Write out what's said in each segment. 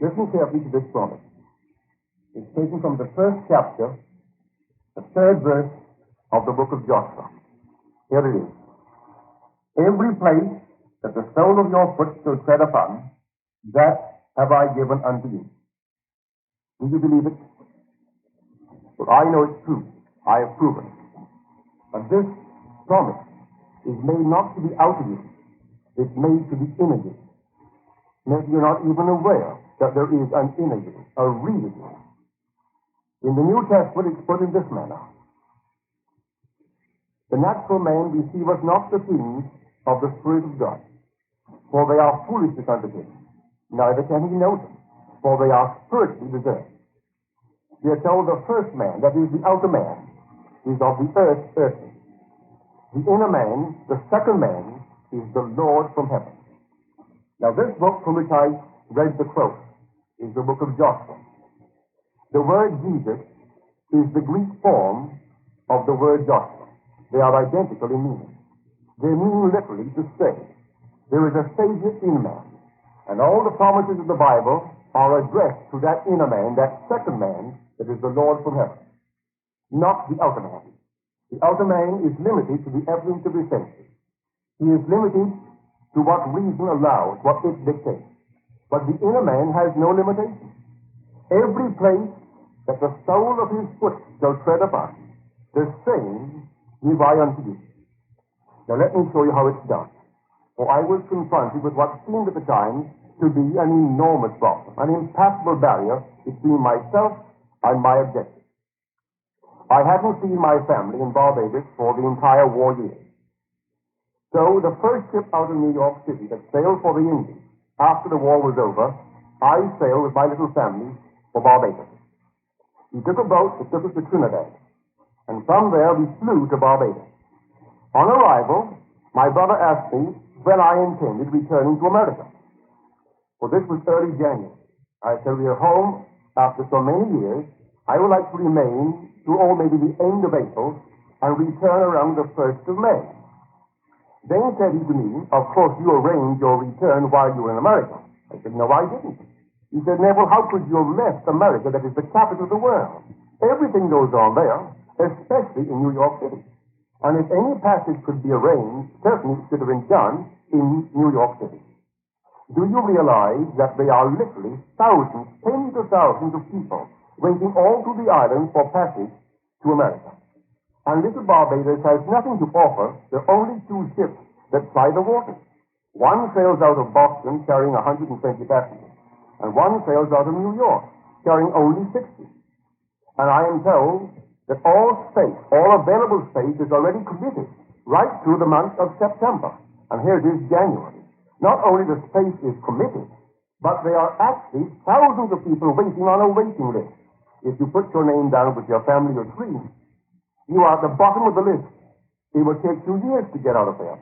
Listen carefully to this promise. It's taken from the first chapter, the third verse of the book of Joshua. Here it is. Every place that the sole of your foot shall tread upon, that have I given unto you. Do you believe it? Well, I know it's true. I have proven it. But this promise is made not to be out of you. It's made to be in you. Maybe you're not even aware that there is an inner you, a real you. In the New Testament, it's put in this manner. The natural man receiveth not the things of the Spirit of God, for they are foolishness unto him. Neither can he know them, for they are spiritually discerned. We are told the first man, that is the outer man, is of the earth earthly. The inner man, the second man, is the Lord from heaven. Now this book from which I read the quote is the book of Joshua. The word Jesus is the Greek form of the word Joshua. They are identical in meaning. They mean literally to say, there is a Savior in man. And all the promises of the Bible are addressed to that inner man, that second man, that is the Lord from heaven. Not the outer man. The outer man is limited to the evidence of his senses. He is limited to what reason allows, what it dictates. But the inner man has no limitation. Every place that the sole of his foot shall tread upon, the same give I unto you. Now let me show you how it's done. For I was confronted with what seemed at the time to be an enormous problem, an impassable barrier between myself and my objective. I hadn't seen my family in Barbados for the entire war years. So the first ship out of New York City that sailed for the Indies, after the war was over, I sailed with my little family for Barbados. We took a boat that took us to Trinidad, and from there we flew to Barbados. On arrival, my brother asked me when I intended returning to America. Well, this was early January. I said, we are home after so many years. I would like to remain to maybe the end of April and return around the 1st of May. Then said he to me, of course you arranged your return while you were in America. I said, no, I didn't. He said, Neville, how could you have left America, that is the capital of the world? Everything goes on there, especially in New York City. And if any passage could be arranged, certainly it should have been done in New York City. Do you realize that there are literally thousands, tens of thousands of people waiting all through the island for passage to America? And little Barbados has nothing to offer. There are only two ships that ply the waters. One sails out of Boston carrying 120 passengers, and one sails out of New York carrying only 60. And I am told that all space, all available space is already committed right through the month of September. And here it is January. Not only the space is committed, but there are actually thousands of people waiting on a waiting list. If you put your name down with your family of three, you are at the bottom of the list. It will take 2 years to get out of there.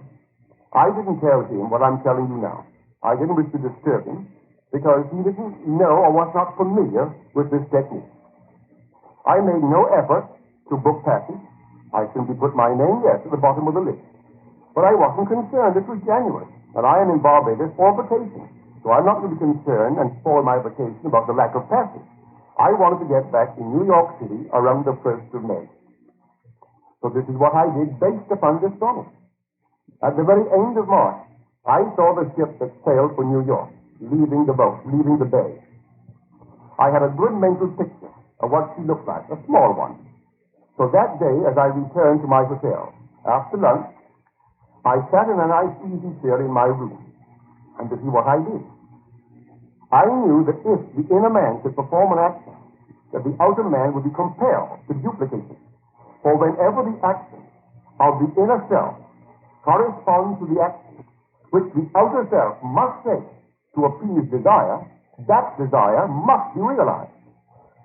I didn't tell him what I'm telling you now. I didn't wish to disturb him because he didn't know or was not familiar with this technique. I made no effort to book passage. I simply put my name, yes, at the bottom of the list. But I wasn't concerned. It was January, and I am in Barbados for vacation. So I'm not going to be concerned and spoil my vacation about the lack of passage. I wanted to get back in New York City around the 1st of May. So this is what I did based upon this promise. At the very end of March, I saw the ship that sailed for New York, leaving the boat, leaving the bay. I had a good mental picture of what she looked like, a small one. So that day, as I returned to my hotel, after lunch, I sat in a nice easy chair in my room, and to see what I did. I knew that if the inner man could perform an action, that the outer man would be compelled to duplicate it. For whenever the action of the inner self corresponds to the action which the outer self must take to appease desire, that desire must be realized.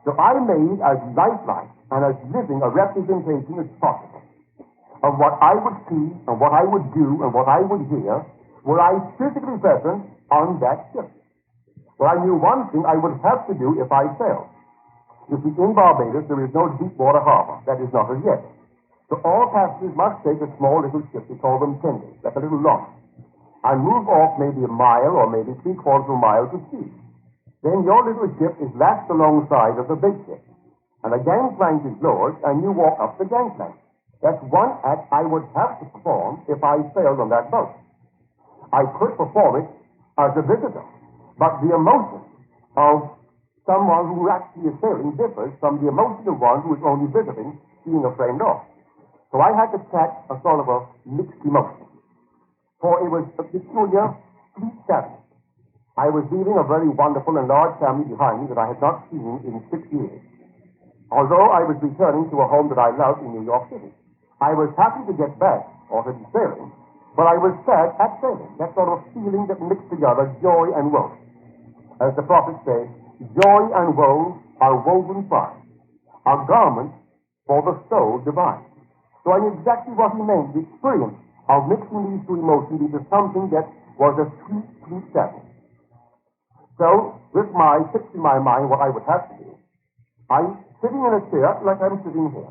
So I made as lifelike and as living a representation as possible of what I would see and what I would do and what I would hear were I physically present on that ship. For I knew one thing I would have to do if I sailed. You see, in Barbados, there is no deep water harbor. That is not as yet. So all passengers must take a small little ship, we call them tenders, like a little launch, and move off maybe a mile or maybe 3/4 of a mile to sea. Then your little ship is lashed alongside of the big ship, and a gangplank is lowered, and you walk up the gangplank. That's one act I would have to perform if I sailed on that boat. I could perform it as a visitor, but the emotion of someone who actually is sailing differs from the emotion of one who is only visiting, seeing a friend off. So I had to catch a sort of a mixed emotion, for it was a peculiar, sweet sadness. I was leaving a very wonderful and large family behind me that I had not seen in 6 years. Although I was returning to a home that I loved in New York City, I was happy to get back, or to be sailing, but I was sad at sailing, that sort of feeling that mixed together joy and woe. As the prophet says, joy and woe are woven fine, are garments for the soul divine. So I knew exactly what he meant, the experience of mixing these two emotions into something that was a sweet, sweet sadness. So, with my fixed in my mind what I would have to do, sitting in a chair like I'm sitting here,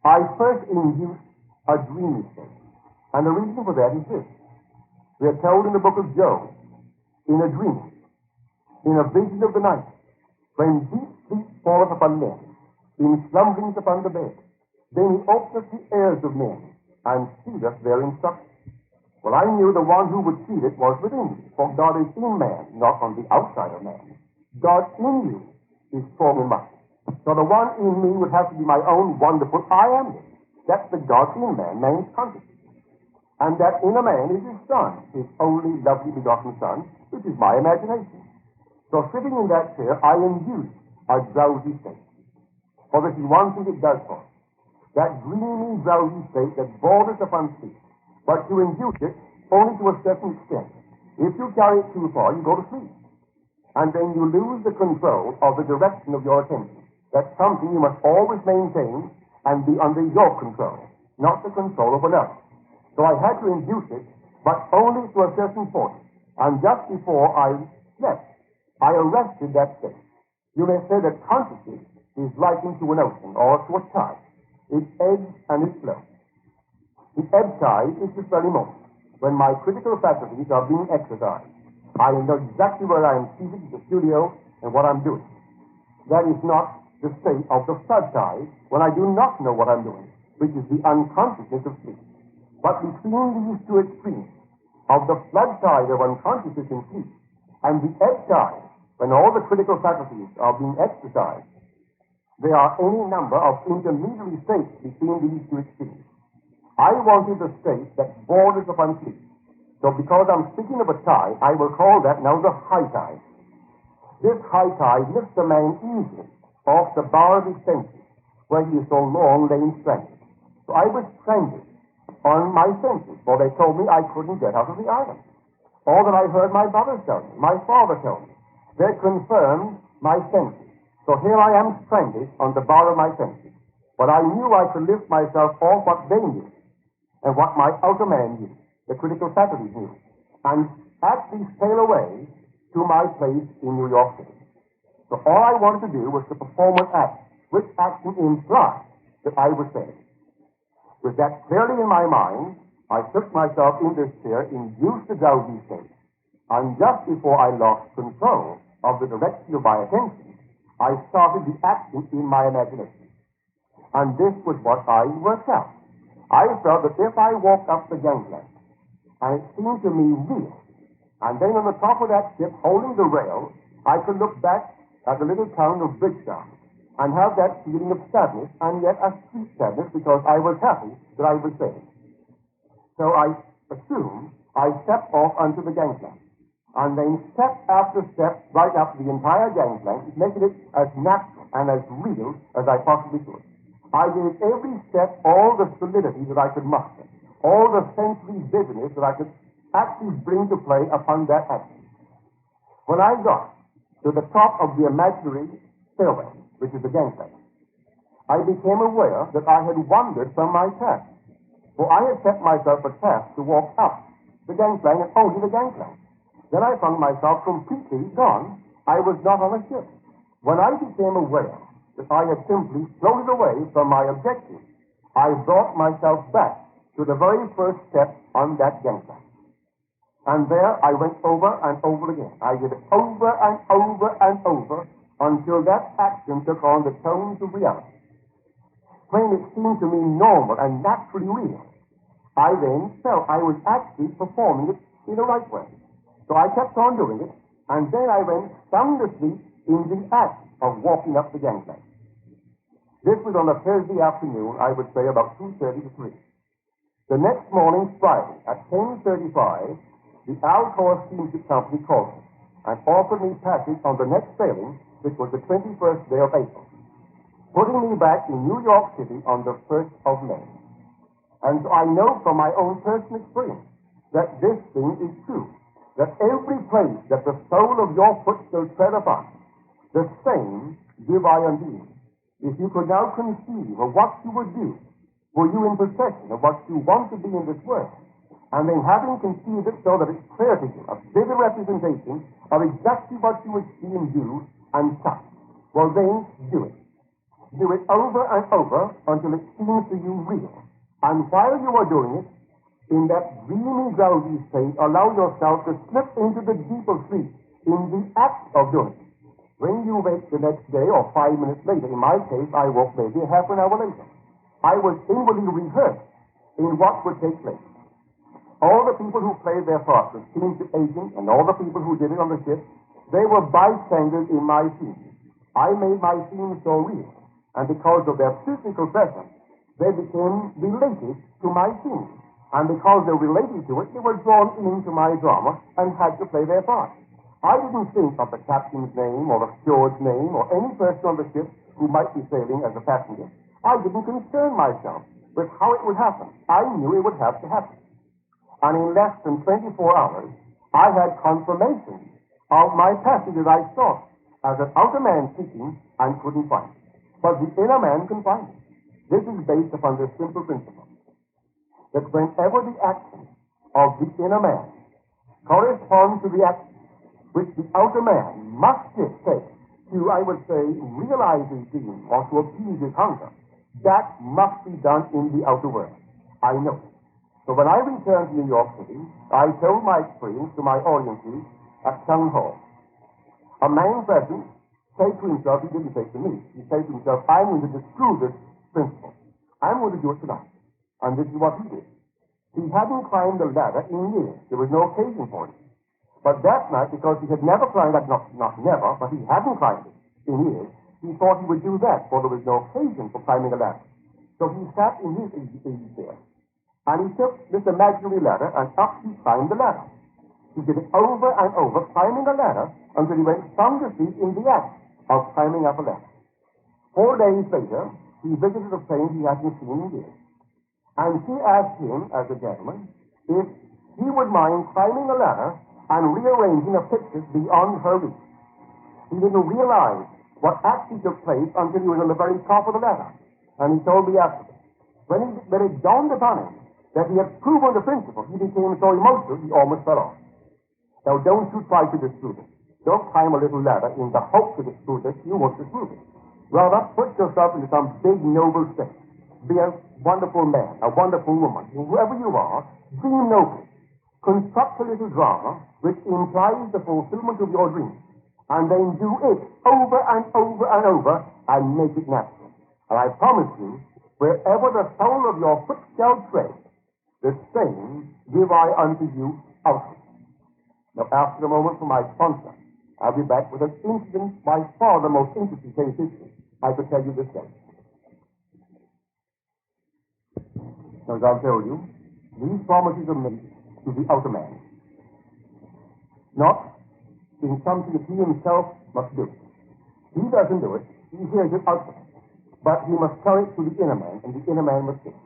I first induced a dreamy state. And the reason for that is this. We are told in the book of Job, in a dream, in a vision of the night, when deep sleep falleth upon men, in slumberings upon the bed, then he openeth the ears of men, and seeth their instruction. Well, I knew the one who would see it was within me, for God is in man, not on the outside of man. God in you is strong and mighty. So the one in me would have to be my own wonderful I am. That's the God in man, man's consciousness. And that in a man is his son, his only lovely begotten son, which is my imagination. So sitting in that chair, I induced a drowsy state. For this is one thing it does for us. That dreamy, drowsy state that borders upon sleep. But you induce it only to a certain extent. If you carry it too far, you go to sleep. And then you lose the control of the direction of your attention. That's something you must always maintain and be under your control, not the control of another. So I had to induce it, but only to a certain point. And just before I slept, I arrested that state. You may say that consciousness is likened to an ocean or to a tide. It ebbs and it flows. The ebb tide is this very moment, when my critical faculties are being exercised. I know exactly where I am seated in the studio and what I'm doing. That is not the state of the flood tide, when I do not know what I'm doing, which is the unconsciousness of sleep. But between these two extremes, of the flood tide of unconsciousness in sleep, and the ebb tide, when all the critical faculties are being exercised, there are any number of intermediary states between these two extremes. I wanted a state that borders upon sleep. So because I'm speaking of a tide, I will call that now the high tide. This high tide lifts a man easily off the bar of his senses, where he is so long lain stranded. So I was stranded on my senses, for they told me I couldn't get out of the island. All that I heard my brothers tell me, my father tell me, they confirmed my senses. So here I am stranded on the bar of my senses. But I knew I could lift myself off what they knew, and what my outer man knew, the critical faculties knew, and actually sail away to my place in New York City. So all I wanted to do was to perform an act, which action implied that I was sailing. With that clearly in my mind, I took myself in this chair, induced the drowsy state, and just before I lost control of the direction of my attention, I started the action in my imagination. And this was what I worked out. I felt that if I walked up the gangplank, and it seemed to me real, and then on the top of that ship, holding the rail, I could look back at the little town of Bridgetown and have that feeling of sadness, and yet a sweet sadness, because I was happy that I was saved. So I assumed I stepped off onto the gangplank, and then step after step right up the entire gangplank, making it as natural and as real as I possibly could. I gave every step all the solidity that I could muster, all the sensory vividness that I could actually bring to play upon that action. When I got to the top of the imaginary stairway, which is the gangplank, I became aware that I had wandered from my task. For I had set myself a task to walk up the gangplank and only the gangplank. Then I found myself completely gone. I was not on a ship. When I became aware that I had simply floated away from my objective, I brought myself back to the very first step on that gangplank. And there I went over and over again. I did it over and over and over until that action took on the tones of reality. When it seemed to me normal and naturally real, I then felt I was actually performing it in the right way. So I kept on doing it, and then I went sound asleep in the act of walking up the gangplank. This was on a Thursday afternoon, I would say about 2:30 to 3. The next morning, Friday, at 10:35, the Alcor Steamship Company called me and offered me passage on the next sailing, which was the 21st day of April, putting me back in New York City on the 1st of May. And so I know from my own personal experience that this thing is true, that every place that the sole of your foot shall tread upon, the same give I unto you. If you could now conceive of what you would do, were you in possession of what you want to be in this world, and then having conceived it so that it's clear to you, a vivid representation of exactly what you would see and do and touch, well then, do it. Do it over and over until it seems to you real. And while you are doing it, in that dreamy, drowsy state, allow yourself to slip into the deep of sleep in the act of doing it. When you wake the next day or 5 minutes later, in my case, I woke maybe half an hour later, I was inwardly rehearsed in what would take place. All the people who played their parts, the steamship agents and all the people who did it on the ship, they were bystanders in my scene. I made my scene so real, and because of their physical presence, they became related to my scene. And because they were related to it, they were drawn into my drama and had to play their part. I didn't think of the captain's name or the steward's name or any person on the ship who might be sailing as a passenger. I didn't concern myself with how it would happen. I knew it would have to happen. And in less than 24 hours, I had confirmation of my passage that I sought as an outer man seeking and couldn't find it. But the inner man can find it. This is based upon this simple principle, that whenever the action of the inner man corresponds to the action which the outer man must take to, I would say, realize his dream or to appease his hunger, that must be done in the outer world. I know it. So when I returned to New York City, I told my experience to my audiences at Town Hall. A man present said to himself, he didn't say to me, he said to himself, I'm going to disprove this principle. I'm going to do it tonight. And this is what he did. He hadn't climbed the ladder in years. There was no occasion for it. But that night, because he had never climbed that, not never, but he hadn't climbed it in years, he thought he would do that, for there was no occasion for climbing a ladder. So he sat in his easy chair. And he took this imaginary ladder, and up he climbed the ladder. He did it over and over, climbing a ladder, until he went sound asleep in the act of climbing up a ladder. 4 days later, he visited a friend he hadn't seen in years. And she asked him, as a gentleman, if he would mind climbing a ladder and rearranging a picture beyond her reach. He didn't realize what actually took place until he was on the very top of the ladder. And he told me afterwards. When it dawned upon him that he had proven the principle, he became so emotional he almost fell off. Now, don't you try to disprove it. Don't climb a little ladder in the hope to disprove it. You won't disprove it. Rather, put yourself into some big, noble state. Be a wonderful man, a wonderful woman. Whoever you are, dream nobly. Construct a little drama which implies the fulfillment of your dream. And then do it over and over and over and make it natural. And I promise you, wherever the sole of your foot shall tread, the same give I unto you outward. Now, after a moment from my sponsor, I'll be back with an incident by far the most interesting case history I could tell you this day. Now, as I've told you, these promises are made to the outer man, not in something that he himself must do. He doesn't do it, he hears it outside, but he must tell it to the inner man, and the inner man must do it.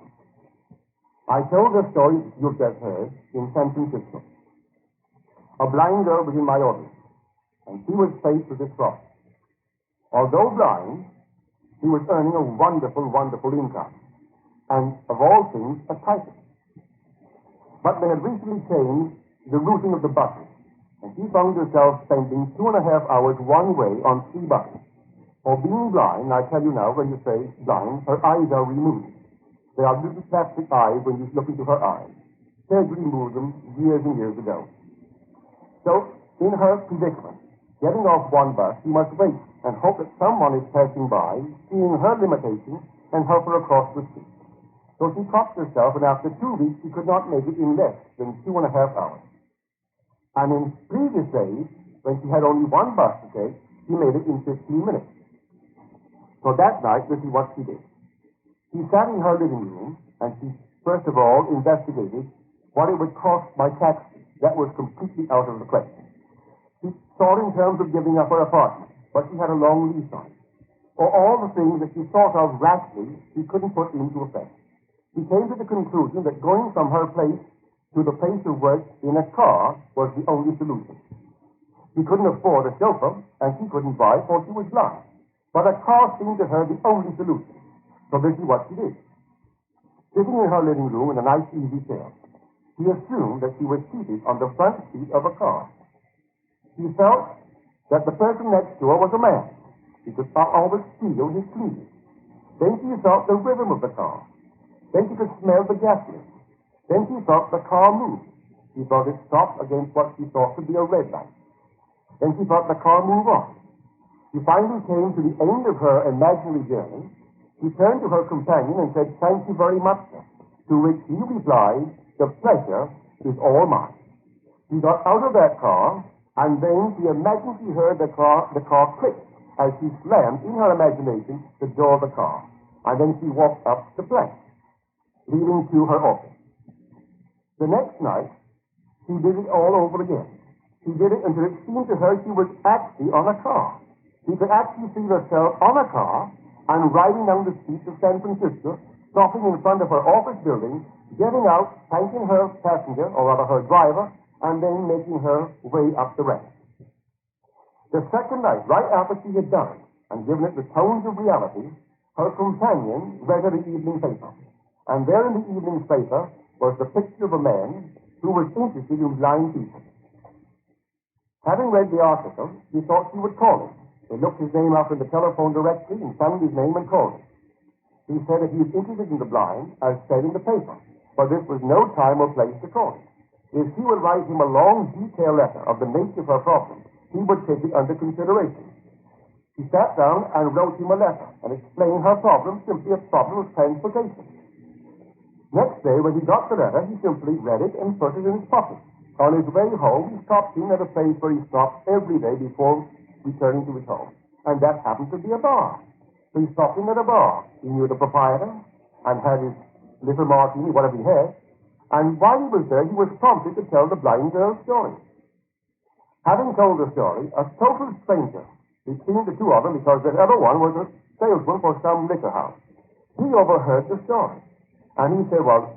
I told the story you've just heard in San Francisco. A blind girl was in my audience, and she was faced with this problem. Although blind, she was earning a wonderful, wonderful income, and of all things, a typist. But they had recently changed the routing of the buses, and she found herself spending 2.5 hours one way on 3 buses. For being blind, I tell you now, when you say blind, her eyes are removed. They are little plastic eyes when you look into her eyes. She had removed them years and years ago. So, in her predicament, getting off one bus, she must wait and hope that someone is passing by, seeing her limitations, and help her across the street. So she propped herself, and after 2 weeks, she could not make it in less than 2.5 hours. And in previous days, when she had only one bus to take, she made it in 15 minutes. So that night, this is what she did. She sat in her living room, and she, first of all, investigated what it would cost by taxi. That was completely out of the question. She thought in terms of giving up her apartment, but she had a long lease on it. Or all the things that she thought of rashly, she couldn't put into effect. She came to the conclusion that going from her place to the place of work in a car was the only solution. She couldn't afford a chauffeur, and she couldn't buy, for she was blind. But a car seemed to her the only solution. So this is what she did. Sitting in her living room in a nice easy chair, she assumed that she was seated on the front seat of a car. She felt that the person next to her was a man. She could always feel his cleavage. Then she felt the rhythm of the car. Then she could smell the gasoline. Then she felt the car move. She felt it stop against what she thought to be a red light. Then she felt the car move on. She finally came to the end of her imaginary journey. She turned to her companion and said, "Thank you very much, sir." To which he replied, "The pleasure is all mine." She got out of that car, and then she imagined she heard the car click as she slammed in her imagination the door of the car. And then she walked up the plank, leading to her office. The next night, she did it all over again. She did it until it seemed to her she was actually on a car. She could actually see herself on a car and riding down the streets of San Francisco, stopping in front of her office building, getting out, thanking her passenger, or rather her driver, and then making her way up the ramp. The second night, right after she had done it and given it the tones of reality, her companion read her the evening paper. And there in the evening paper was the picture of a man who was interested in blind people. Having read the article, she thought she would call him. They looked his name up in the telephone directory and found his name and called him. He said if he was interested in the blind, as said in the paper, but this was no time or place to call him. If she would write him a long, detailed letter of the nature of her problem, he would take it under consideration. She sat down and wrote him a letter and explained her problem, simply a problem of transportation. Next day, when he got the letter, he simply read it and put it in his pocket. On his way home, he stopped in at a place where he stopped every day before returning to his home. And that happened to be a bar. So he stopped in at a bar. He knew the proprietor and had his little martini, whatever he had. And while he was there, he was prompted to tell the blind girl's story. Having told the story, a total stranger between the two of them, because the other one was a salesman for some liquor house, he overheard the story. And he said, "Well,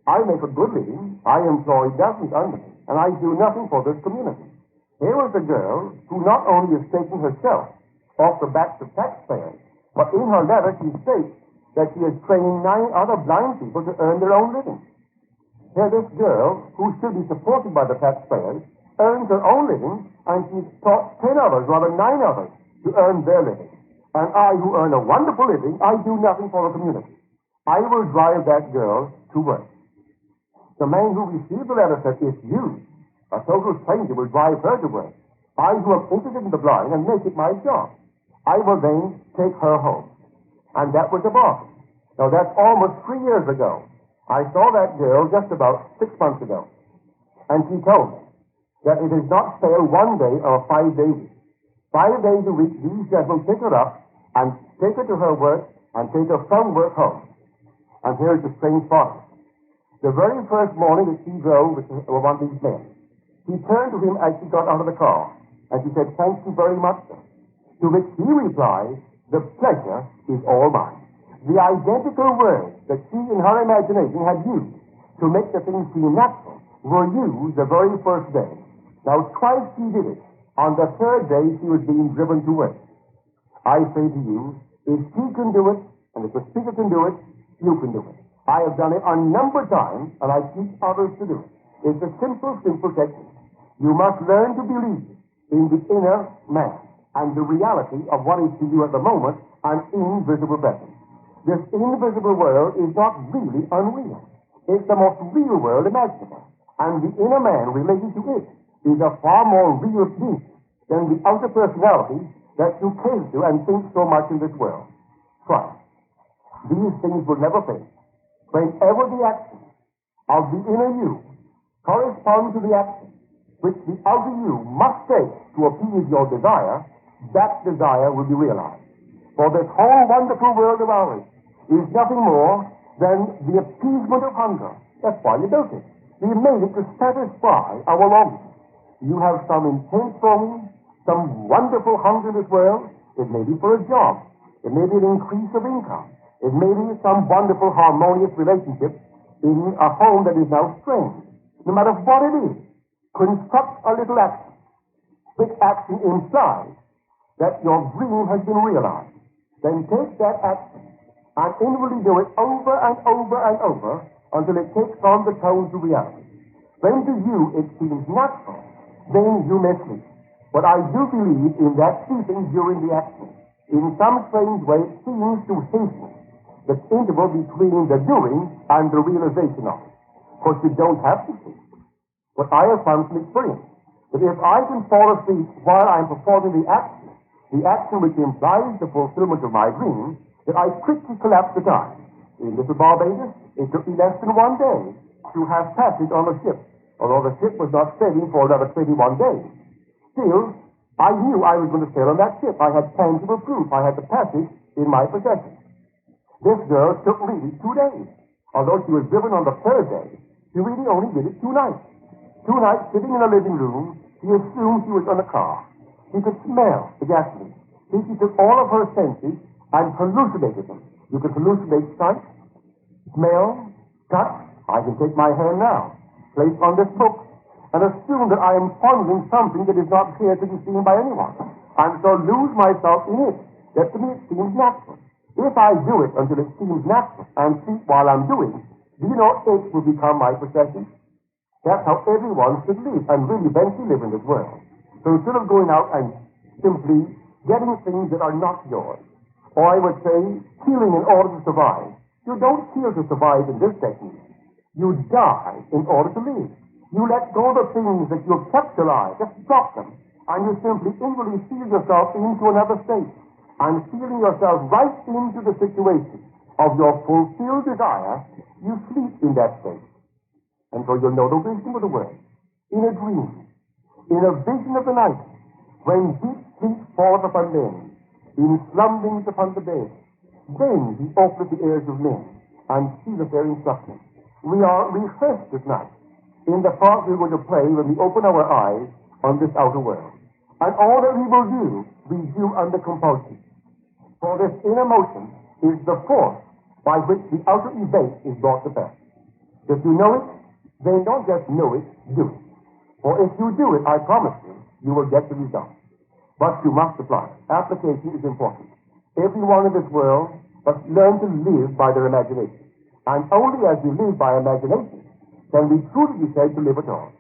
I make a good living. I employ dozens under me, and I do nothing for this community. Here was a girl who not only is taking herself off the backs of taxpayers, but in her letter she states that she is training 9 other blind people to earn their own living. Here this girl, who should be supported by the taxpayers, earns her own living, and she's taught 10 others, rather 9 others, to earn their living. And I, who earn a wonderful living, I do nothing for the community. I will drive that girl to work." The man who received the letter said, "If you, a total stranger, will drive her to work, I, who am interested in the blind and make it my job, I will then take her home." And that was a bargain. Now, that's almost 3 years ago. I saw that girl just about 6 months ago. And she told me that it is not fair 1 day or a 5-day week. 5 days a week, these gentlemen pick her up and take her to her work and take her from work home. And here's the strange part. The very first morning that she drove with one of these men, she turned to him as she got out of the car, and she said, "Thank you very much, sir." To which he replied, "The pleasure is all mine." The identical words that she in her imagination had used to make the thing seem natural were used the very first day. Now, twice she did it. On the third day, she was being driven to work. I say to you, if she can do it, and if the speaker can do it, you can do it. I have done it a number of times, and I teach others to do it. It's a simple technique. You must learn to believe in the inner man and the reality of what is to you at the moment an invisible presence. This invisible world is not really unreal. It's the most real world imaginable. And the inner man related to it is a far more real peace than the outer personality that you came to and think so much in this world. Try. These things will never fail. Whenever the action of the inner you corresponds to the action which the outer you must take to appease your desire, that desire will be realized. For this whole wonderful world of ours is nothing more than the appeasement of hunger. That's why you built it. We made it to satisfy our longing. You have some intense longing, some wonderful hunger in this world. It may be for a job. It may be an increase of income. It may be some wonderful harmonious relationship in a home that is now strained. No matter what it is, construct a little action. Which action implies that your dream has been realized. Then take that action and inwardly do it over and over and over until it takes on the tones of reality. When to you it seems natural, then you may sleep. But I do believe in that sleeping during the action. In some strange way, it seems to hasten the interval between the doing and the realization of it. Of course, you don't have to sleep. But I have found from experience that if I can fall asleep while I'm performing the action which implies the fulfillment of my dream, that I quickly collapse the time. In Little Barbados, it took me less than 1 day to have passage on a ship, although the ship was not sailing for another 21 days. Still, I knew I was going to sail on that ship. I had tangible proof. I had the passage in my possession. This girl took really 2 days. Although she was driven on the 3rd day, she really only did it 2 nights. 2 nights sitting in a living room, she assumed she was on a car. She could smell the gasoline. She took all of her senses and hallucinated them. You could hallucinate sight, smell, touch. I can take my hand now, place on this book, and assume that I am pondering something that is not here to be seen by anyone, and so lose myself in it. That to me it seems natural. If I do it until it seems natural and sleep while I'm doing, do you know it will become my possession? That's how everyone should live, and really eventually live in this world. So instead of going out and simply getting things that are not yours, or I would say killing in order to survive, you don't kill to survive in this technique. You die in order to live. You let go of the things that you've kept alive, just drop them, and you simply inwardly feel yourself into another state, and feeling yourself right into the situation of your fulfilled desire, you sleep in that state. And so you'll know the wisdom of the word. In a dream, in a vision of the night, when deep sleep falleth upon men, in slumberings upon the bed, then he openeth the ears of men, and sealeth their instruction. We are rehearsed at night in the part we're going to play when we open our eyes on this outer world. And all that we will do, we do under compulsion. For this inner motion is the force by which the outer event is brought to pass. If you know it, then don't just know it, do it. For if you do it, I promise you, you will get the result. But you must apply. Application is important. Everyone in this world must learn to live by their imagination. And only as you live by imagination can we truly be said to live at all.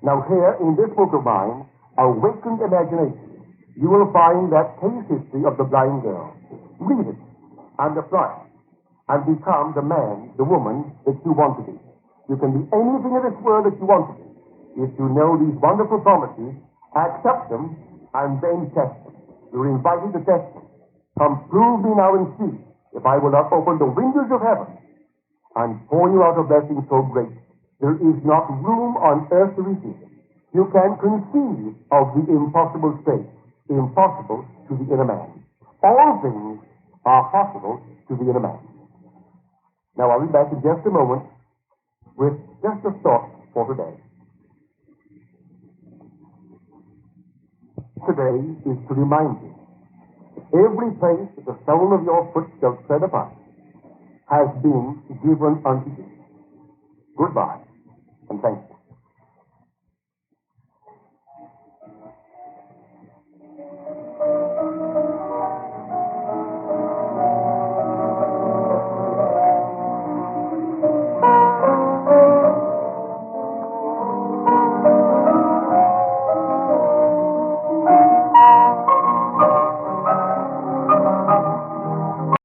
Now here, in this book of mine, Awakened Imagination, you will find that case history of the blind girl. Read it and apply it and become the man, the woman that you want to be. You can be anything in this world that you want to be. If you know these wonderful promises, accept them and then test them. You're invited to test them. Come prove me now and see if I will not open the windows of heaven and pour you out a blessing so great there is not room on earth to receive it. You can conceive of the impossible state, impossible to the inner man. All things are possible to the inner man. Now I'll be back in just a moment with just a thought for today. Today is to remind you that every place that the sole of your foot shall tread upon has been given unto you. Goodbye, and thank you.